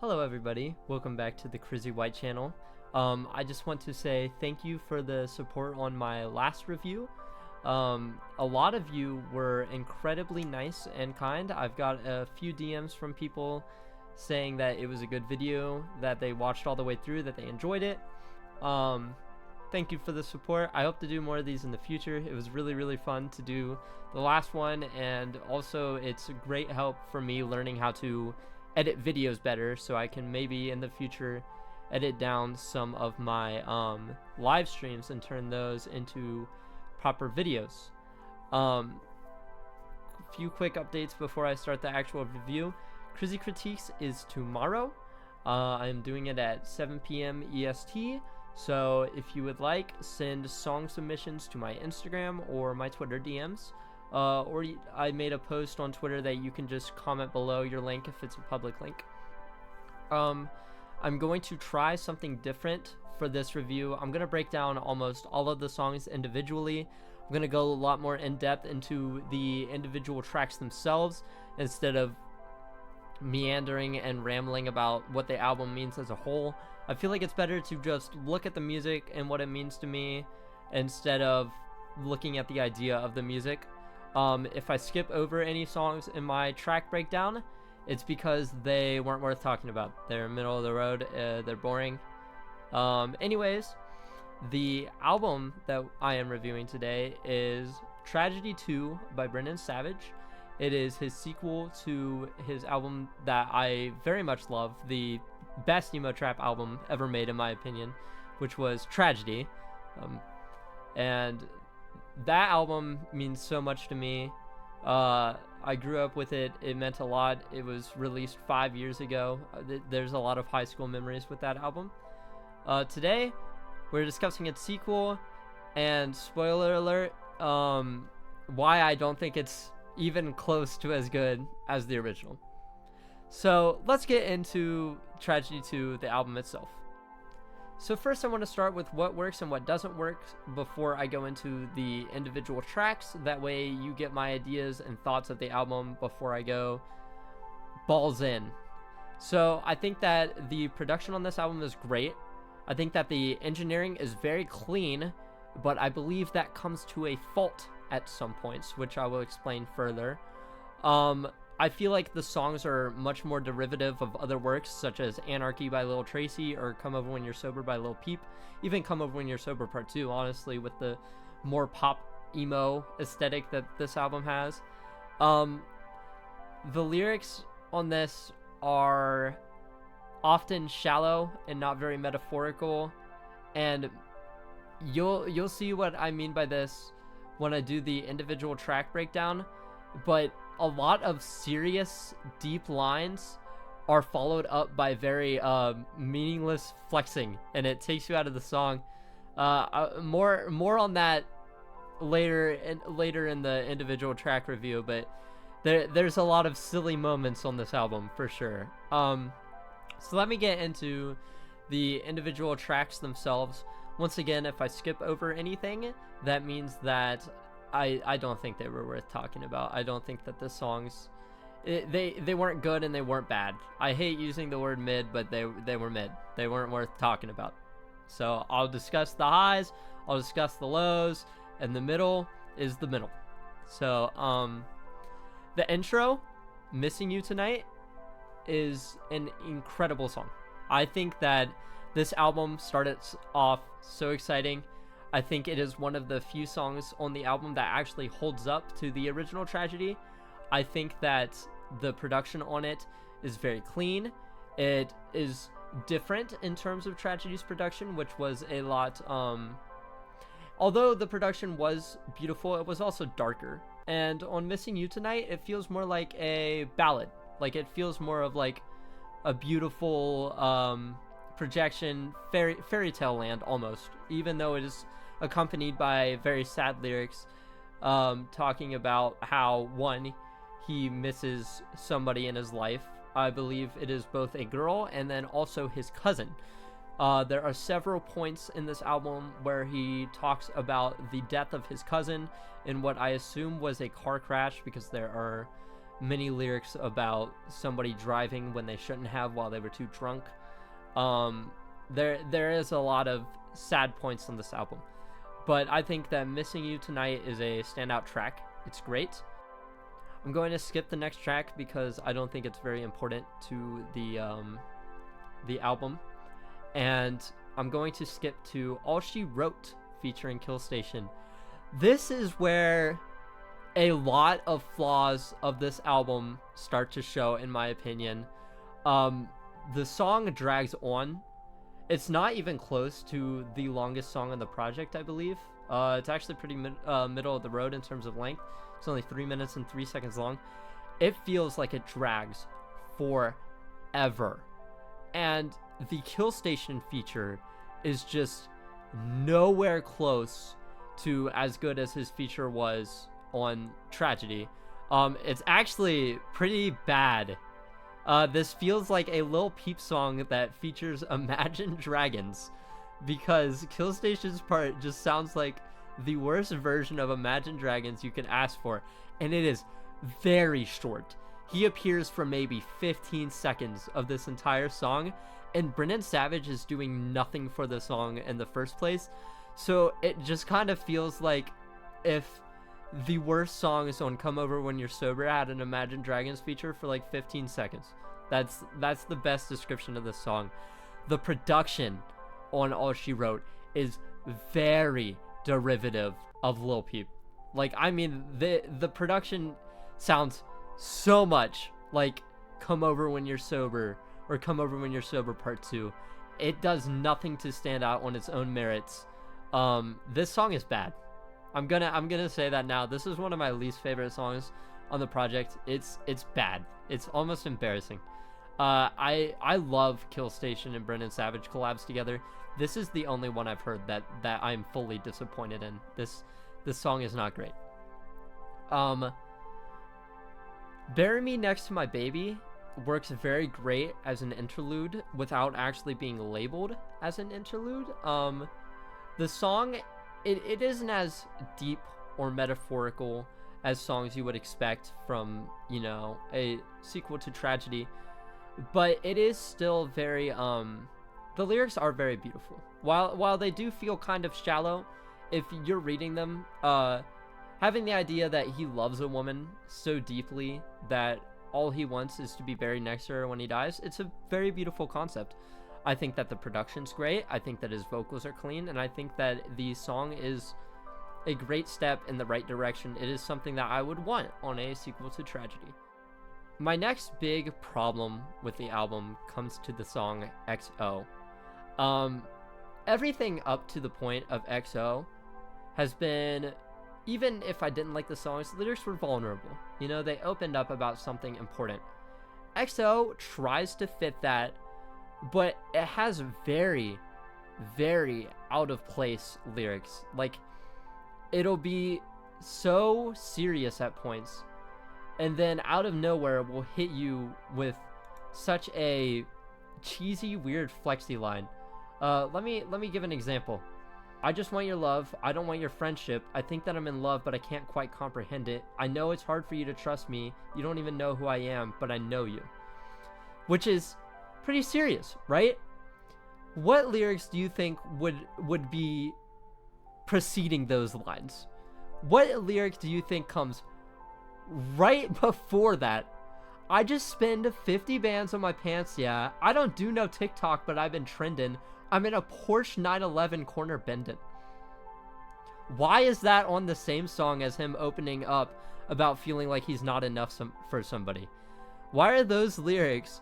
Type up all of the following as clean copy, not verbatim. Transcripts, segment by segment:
Hello everybody, welcome back to the Crizzy White channel. I just want to say thank you for the support on my last review. A lot of you were incredibly nice and kind. I've got a few DMs from people saying that it was a good video, that they watched all the way through, that they enjoyed it. Thank you for the support. I hope to do more of these in the future. It was really fun to do the last one, and also it's a great help for me learning how to edit videos better, so I can maybe in the future edit down some of my live streams and turn those into proper videos. A few quick updates before I start the actual review. Crizzy Critiques is tomorrow. I'm doing it at 7 p.m. EST. So if you would like, send song submissions to my Instagram or my Twitter DMs. Or I made a post on Twitter that you can just comment below your link if it's a public link. I'm going to try something different for this review. I'm going to break down almost all of the songs individually. I'm going to go a lot more in depth into the individual tracks themselves instead of meandering and rambling about what the album means as a whole. I feel like it's better to just look at the music and what it means to me instead of looking at the idea of the music. If I skip over any songs in my track breakdown, it's because they weren't worth talking about. They're middle of the road, they're boring. Anyways, the album that I am reviewing today is Tragedy 2 by Brennan Savage. It is his sequel to his album that I very much love, the best emo trap album ever made in my opinion, which was Tragedy. And that album means so much to me. I grew up with it. It meant a lot. It was released 5 years ago. There's a lot of high school memories with that album. Today, we're discussing its sequel, and spoiler alert, why I don't think it's even close to as good as the original. So let's get into Tragedy 2, the album itself. So first I want to start with what works and what doesn't work before I go into the individual tracks. That way you get my ideas and thoughts of the album before I go balls in. So I think that the production on this album is great. I think that the engineering is very clean, but I believe that comes to a fault at some points, which I will explain further. I feel like the songs are much more derivative of other works, such as Anarchy by Lil Tracy or Come Over When You're Sober by Lil Peep. Even Come Over When You're Sober Part 2, honestly, with the more pop emo aesthetic that this album has. The lyrics on this are often shallow and not very metaphorical, and you'll see what I mean by this when I do the individual track breakdown, but a lot of serious, deep lines are followed up by very meaningless flexing, and it takes you out of the song. More on that later in the individual track review, but there's a lot of silly moments on this album for sure. So let me get into the individual tracks themselves. Once again, if I skip over anything, that means that I don't think they were worth talking about. I don't think that the songs, they weren't good and they weren't bad. I hate using the word mid, but they were mid. They weren't worth talking about. So I'll discuss the highs, I'll discuss the lows, and the middle is the middle. So the intro, Missing You Tonight, is an incredible song. I think that this album started off so exciting. I think it is one of the few songs on the album that actually holds up to the original Tragedy. I think that the production on it is very clean. It is different in terms of Tragedy's production, which was a lot, although the production was beautiful, it was also darker. And on Missing You Tonight, it feels more like a ballad. Like, it feels more of like a beautiful projection, fairy tale land almost, even though it is accompanied by very sad lyrics, talking about how, one, he misses somebody in his life. I believe it is both a girl and then also his cousin. There are several points in this album where he talks about the death of his cousin in what I assume was a car crash, because there are many lyrics about somebody driving when they shouldn't have while they were too drunk. There is a lot of sad points on this album, but I think that Missing You Tonight is a standout track. It's great. I'm going to skip the next track because I don't think it's very important to the album, and I'm going to skip to All She Wrote featuring Kill Station. This is where a lot of flaws of this album start to show, in my opinion. The song drags on. It's not even close to the longest song on the project, I believe. It's actually pretty middle of the road in terms of length. It's only 3 minutes and 3 seconds long. It feels like it drags forever. And the Kill Station feature is just nowhere close to as good as his feature was on Tragedy. It's actually pretty bad. This feels like a Lil Peep song that features Imagine Dragons, because Kill Station's part just sounds like the worst version of Imagine Dragons you could ask for, and it is very short. He appears for maybe 15 seconds of this entire song, and Brennan Savage is doing nothing for the song in the first place, so it just kind of feels like if the worst songs on Come Over When You're Sober had an Imagine Dragons feature for like 15 seconds. That's the best description of this song. The production on All She Wrote is very derivative of Lil Peep. Like, I mean, the production sounds so much like Come Over When You're Sober or Come Over When You're Sober Part 2. It does nothing to stand out on its own merits. This song is bad. I'm gonna say that now. This is one of my least favorite songs on the project. It's bad. It's almost embarrassing. I love Kill Station and Brennan Savage collabs together. This is the only one I've heard that I'm fully disappointed in. This song is not great. Bury Me Next to My Baby works very great as an interlude without actually being labeled as an interlude. The song, it isn't as deep or metaphorical as songs you would expect from, you know, a sequel to Tragedy, but it is still very, the lyrics are very beautiful. While they do feel kind of shallow, if you're reading them, having the idea that he loves a woman so deeply that all he wants is to be buried next to her when he dies, it's a very beautiful concept. I think that the production's great, I think that his vocals are clean, and I think that the song is a great step in the right direction. It is something that I would want on a sequel to Tragedy. My next big problem with the album comes to the song XO. Everything up to the point of XO has been, even if I didn't like the songs, the lyrics were vulnerable. You know, they opened up about something important. XO tries to fit that, but it has very, very out of place lyrics. Like, it'll be so serious at points, and then out of nowhere will hit you with such a cheesy, weird flexi line. Let me give an example. I just want your love, I don't want your friendship. I think that I'm in love, but I can't quite comprehend it. I know it's hard for you to trust me. You don't even know who I am, but I know you. Which is pretty serious, right? What lyrics do you think would be preceding those lines? What lyric do you think comes right before that? I just spend 50 bands on my pants, yeah. I don't do no TikTok, but I've been trending. I'm in a Porsche 911 corner bending. Why is that on the same song as him opening up about feeling like he's not enough for somebody? Why are those lyrics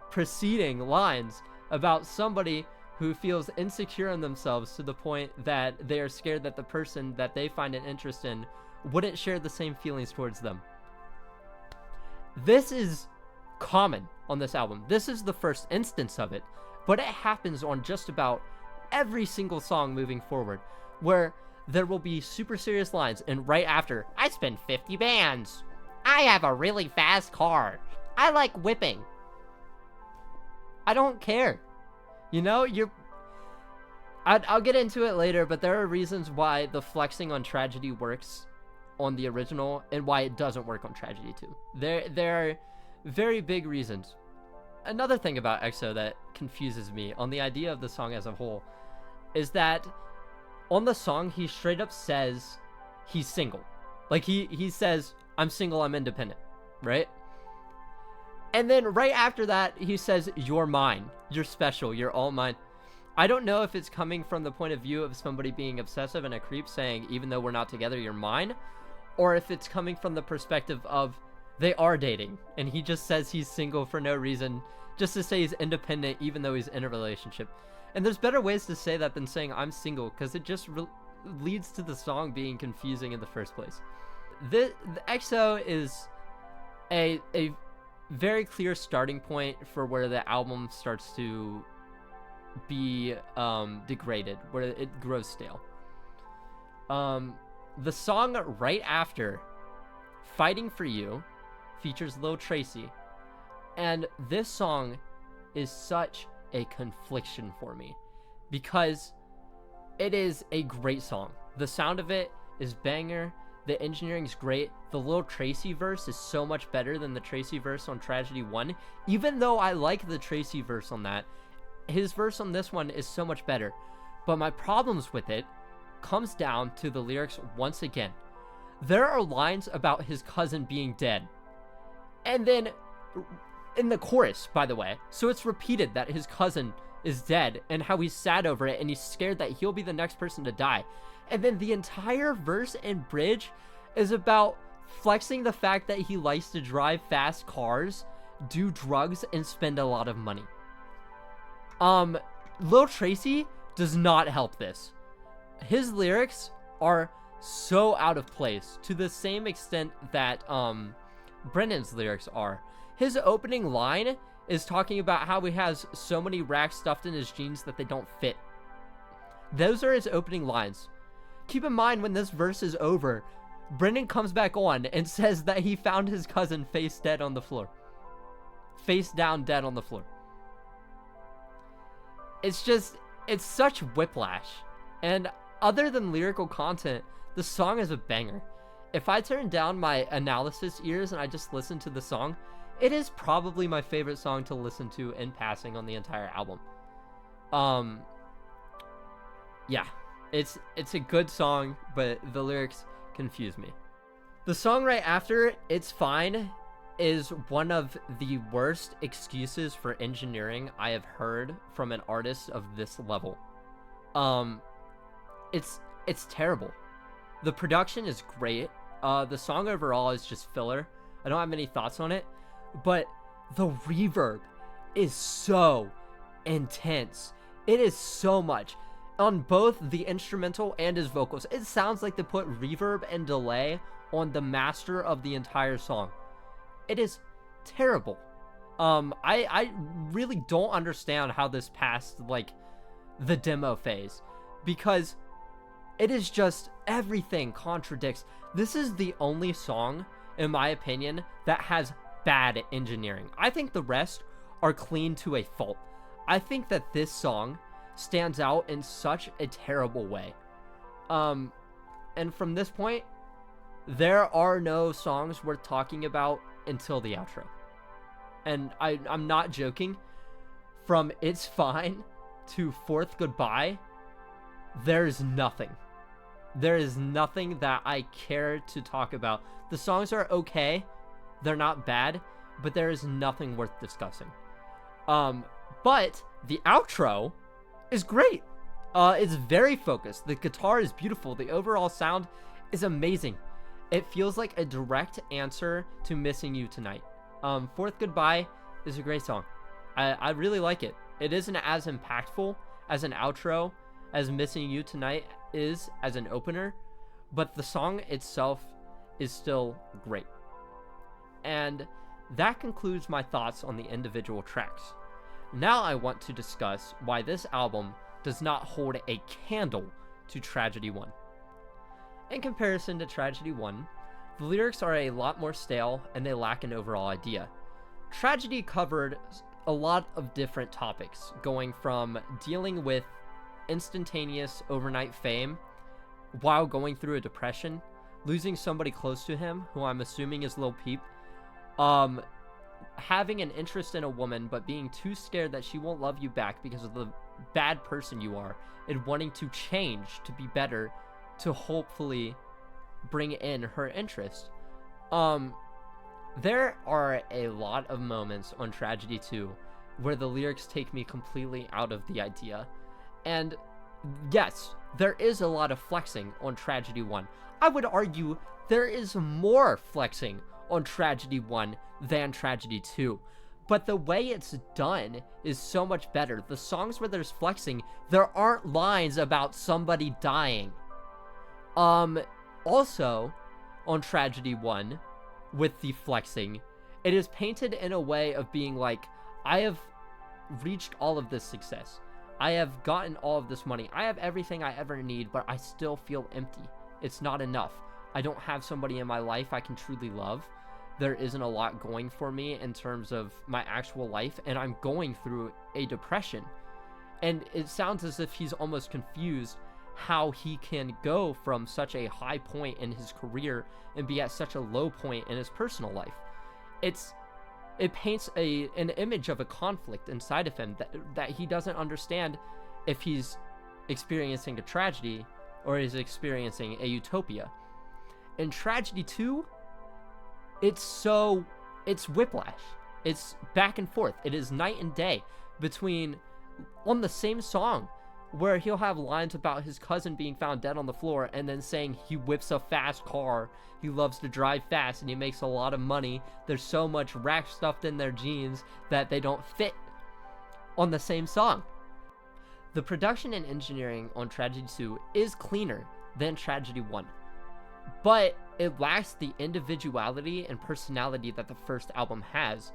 preceding lines about somebody who feels insecure in themselves to the point that they are scared that the person that they find an interest in wouldn't share the same feelings towards them? This is common on this album. This is the first instance of it, but it happens on just about every single song moving forward, where there will be super serious lines, and right after, I spend 50 bands. I have a really fast car. I like whipping. I don't care. You know, I'll get into it later, but there are reasons why the flexing on Tragedy works on the original and why it doesn't work on Tragedy 2. There are very big reasons. Another thing about EXO that confuses me on the idea of the song as a whole is that on the song, he straight up says he's single. Like, he says, I'm single, I'm independent, right? And then right after that, he says, you're mine, you're special, you're all mine. I don't know if it's coming from the point of view of somebody being obsessive and a creep saying, even though we're not together, you're mine, or if it's coming from the perspective of they are dating, and he just says he's single for no reason, just to say he's independent even though he's in a relationship. And there's better ways to say that than saying I'm single, because it just leads to the song being confusing in the first place. The EXO is a very clear starting point for where the album starts to be degraded, where it grows stale. The song right after, Fighting For You, features Lil Tracy, and this song is such a confliction for me because it is a great song. The sound of it is banger, the engineering's great, the Lil Tracy verse is so much better than the Tracy verse on Tragedy 1, even though I like the Tracy verse on that. His verse on this one is so much better, but my problems with it comes down to the lyrics once again. There are lines about his cousin being dead, and then in the chorus, by the way, so it's repeated that his cousin is dead and how he's sad over it and he's scared that he'll be the next person to die. And then the entire verse and bridge is about flexing the fact that he likes to drive fast cars, do drugs, and spend a lot of money. Lil Tracy does not help this. His lyrics are so out of place to the same extent that Brennan's lyrics are. His opening line is talking about how he has so many racks stuffed in his jeans that they don't fit. Those are his opening lines. Keep in mind, when this verse is over, Brennan comes back on and says that he found his cousin face dead on the floor. Face down dead on the floor. It's such whiplash. And other than lyrical content, the song is a banger. If I turn down my analysis ears and I just listen to the song, it is probably my favorite song to listen to in passing on the entire album. Yeah, it's a good song, but the lyrics confuse me. The song right after, It's Fine, is one of the worst excuses for engineering I have heard from an artist of this level. It's terrible. The production is great. The song overall is just filler. I don't have many thoughts on it, but the reverb is so intense. It is so much on both the instrumental and his vocals. It sounds like they put reverb and delay on the master of the entire song. It is terrible. I really don't understand how this passed like the demo phase, because it is just, everything contradicts. This is the only song, in my opinion, that has bad engineering. I think the rest are clean to a fault. I think that this song stands out in such a terrible way. And from this point, there are no songs worth talking about until the outro. And I'm not joking. From It's Fine to Fourth Goodbye, there's nothing. There is nothing that I care to talk about. The songs are okay. They're not bad, but there is nothing worth discussing. But the outro is great. It's very focused. The guitar is beautiful. The overall sound is amazing. It feels like a direct answer to Missing You Tonight. Fourth Goodbye is a great song. I really like it. It isn't as impactful as an outro as Missing You Tonight is as an opener, but the song itself is still great. And that concludes my thoughts on the individual tracks. Now I want to discuss why this album does not hold a candle to Tragedy 1. In comparison to Tragedy 1, the lyrics are a lot more stale and they lack an overall idea. Tragedy covered a lot of different topics, going from dealing with instantaneous overnight fame while going through a depression, losing somebody close to him, who I'm assuming is Lil Peep, having an interest in a woman, but being too scared that she won't love you back because of the bad person you are, and wanting to change to be better to hopefully bring in her interest. There are a lot of moments on Tragedy 2 where the lyrics take me completely out of the idea. And yes, there is a lot of flexing on Tragedy 1. I would argue there is more flexing on Tragedy 1 than Tragedy 2. But the way it's done is so much better. The songs where there's flexing, there aren't lines about somebody dying. Also, on Tragedy 1, with the flexing, it is painted in a way of being like, I have reached all of this success. I have gotten all of this money. I have everything I ever need, but I still feel empty. It's not enough. I don't have somebody in my life I can truly love. There isn't a lot going for me in terms of my actual life, and I'm going through a depression. And it sounds as if he's almost confused how he can go from such a high point in his career and be at such a low point in his personal life. It paints an image of a conflict inside of him that he doesn't understand if he's experiencing a tragedy or is experiencing a utopia. In Tragedy 2, it's whiplash. It's back and forth. It is night and day between, on the same song, where he'll have lines about his cousin being found dead on the floor and then saying he whips a fast car, he loves to drive fast, and he makes a lot of money. There's so much rack stuffed in their jeans that they don't fit on the same song. The production and engineering on Tragedy 2 is cleaner than Tragedy 1, but it lacks the individuality and personality that the first album has.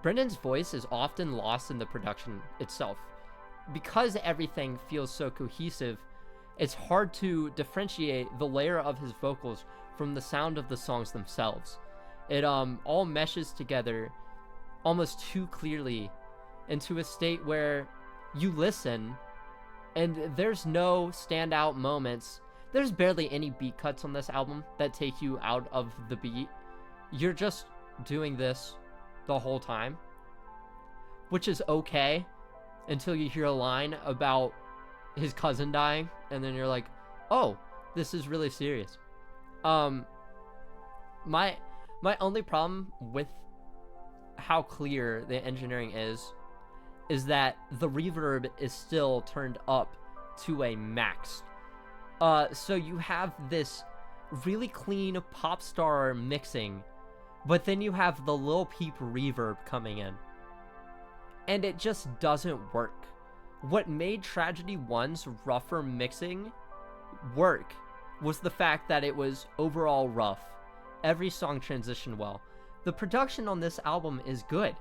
Brennan's voice is often lost in the production itself. Because everything feels so cohesive, it's hard to differentiate the layer of his vocals from the sound of the songs themselves. It all meshes together almost too clearly into a state where you listen and there's no standout moments. There's barely any beat cuts on this album that take you out of the beat. You're just doing this the whole time, which is okay until you hear a line about his cousin dying, and then you're like, oh, this is really serious. My only problem with how clear the engineering is that the reverb is still turned up to a max. So you have this really clean pop star mixing, but then you have the Lil Peep reverb coming in, and it just doesn't work. What made Tragedy 1's rougher mixing work was the fact that it was overall rough. Every song transitioned well. The production on this album is good,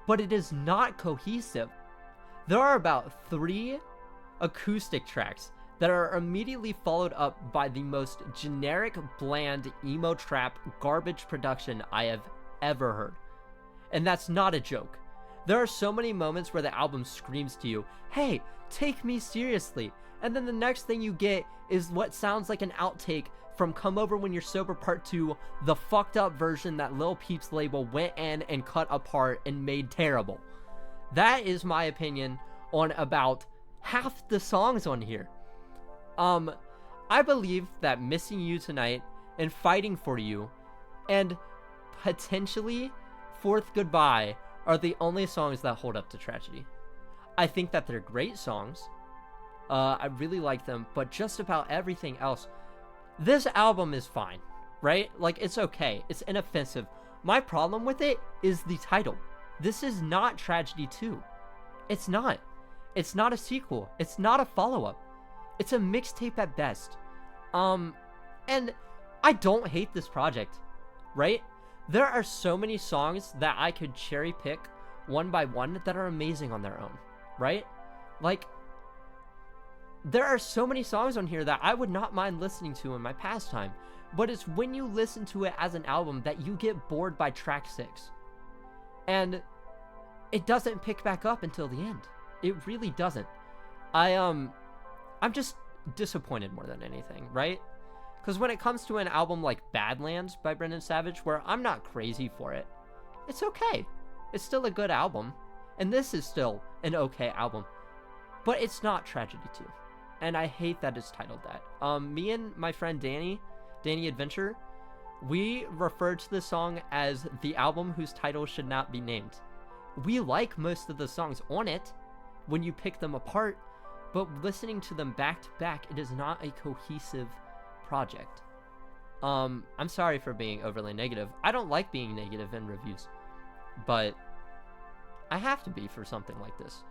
but it is not cohesive. There are about 3 acoustic tracks that are immediately followed up by the most generic, bland, emo trap garbage production I have ever heard. And that's not a joke. There are so many moments where the album screams to you, hey, take me seriously. And then the next thing you get is what sounds like an outtake from Come Over When You're Sober Part 2, the fucked up version that Lil Peep's label went in and cut apart and made terrible. That is my opinion on about half the songs on here. I believe that Missing You Tonight and Fighting For You and potentially Fourth Goodbye are the only songs that hold up to Tragedy. I think that they're great songs. I really like them, but just about everything else, this album is fine, right? Like, it's okay. It's inoffensive. My problem with it is the title. This is not Tragedy 2. It's not. It's not a sequel. It's not a follow-up. It's a mixtape at best. And I don't hate this project, right? There are so many songs that I could cherry pick one by one that are amazing on their own, right? Like, there are so many songs on here that I would not mind listening to in my pastime, but it's when you listen to it as an album that you get bored by track 6. And it doesn't pick back up until the end. It really doesn't. I'm just disappointed more than anything, right? Because when it comes to an album like Badlands by Brennan Savage, where I'm not crazy for it, it's okay. It's still a good album. And this is still an okay album. But it's not Tragedy 2. And I hate that it's titled that. Me and my friend Danny Adventure, we referred to the song as the album whose title should not be named. We like most of the songs on it when you pick them apart, but listening to them back to back, it is not a cohesive project. I'm sorry for being overly negative. I don't like being negative in reviews, but I have to be for something like this.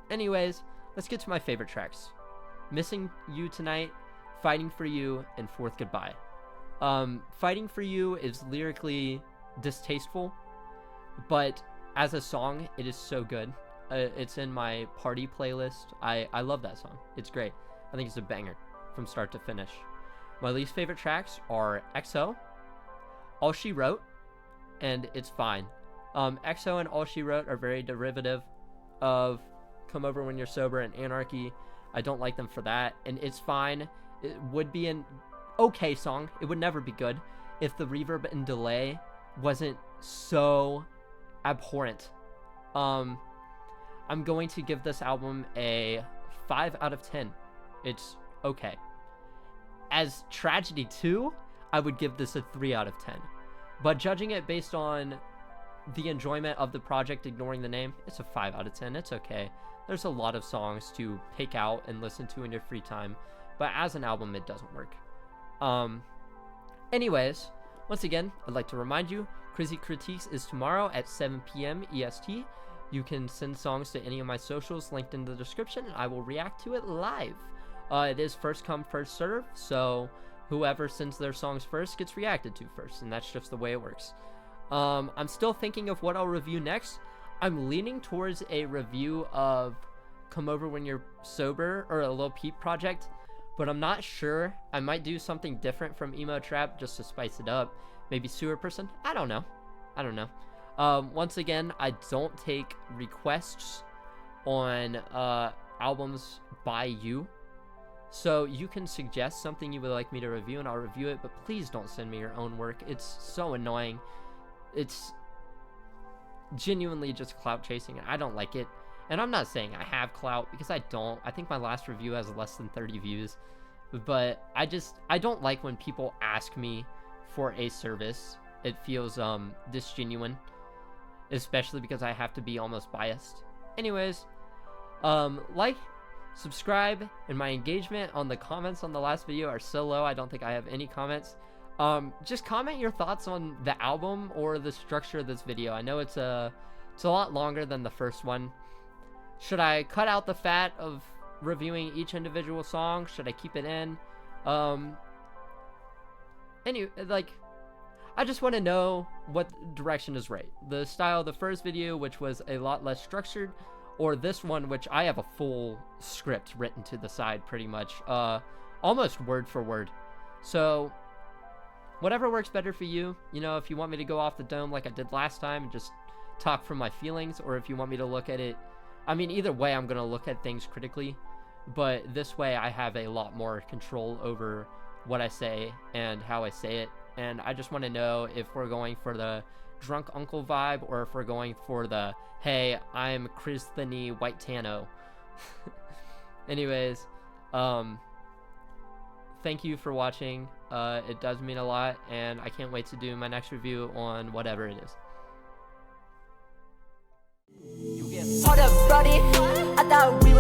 Anyways, let's get to my favorite tracks. Missing You Tonight, Fighting for You, and Fourth Goodbye. Fighting for You is lyrically distasteful, but as a song, it is so good. It's in my party playlist. I love that song. It's great. I think it's a banger from start to finish. My least favorite tracks are XO, All She Wrote, and It's Fine. XO and All She Wrote are very derivative of Come Over When You're Sober and Anarchy. I don't like them for that. And It's Fine, it would be an okay song. It would never be good if the reverb and delay wasn't so abhorrent. I'm going to give this album a 5 out of 10. It's okay. As Tragedy 2, I would give this a 3 out of 10. But judging it based on the enjoyment of the project, ignoring the name, it's a 5 out of 10. It's okay. There's a lot of songs to pick out and listen to in your free time, but as an album, it doesn't work. Anyways, once again, I'd like to remind you, Crizzy Critiques is tomorrow at 7 p.m. EST. You can send songs to any of my socials linked in the description, and I will react to it live. It is first come, first serve, so whoever sends their songs first gets reacted to first, and that's just the way it works. I'm still thinking of what I'll review next. I'm leaning towards a review of Come Over When You're Sober, or a Lil Peep project, but I'm not sure. I might do something different from Emo Trap just to spice it up. Maybe Sewer Person? I don't know. Once again, I don't take requests on albums by you. So you can suggest something you would like me to review and I'll review it, but please don't send me your own work. It's so annoying. It's genuinely just clout chasing, and I don't like it. And I'm not saying I have clout, because I don't. I think my last review has less than 30 views. But I don't like when people ask me for a service. It feels disgenuine, especially because I have to be almost biased. Anyways, like, subscribe, and my engagement on the comments on the last video are so low, I don't think I have any comments. Just comment your thoughts on the album or the structure of this video. I know it's a lot longer than the first one. Should I cut out the fat of reviewing each individual song? Should I keep it in? Anyway, like, I just want to know what direction is right. The style of the first video, which was a lot less structured, or this one, which I have a full script written to the side pretty much, almost word for word. So whatever works better for you. You know, if you want me to go off the dome like I did last time and just talk from my feelings, or if you want me to look at it, I mean, either way, I'm going to look at things critically, but this way I have a lot more control over what I say and how I say it. And I just want to know if we're going for the drunk uncle vibe, or if we're going for the, hey, I'm Crizzy White Tano. Anyways, thank you for watching. It does mean a lot, and I can't wait to do my next review on whatever it is. Hold up, brody, I thought we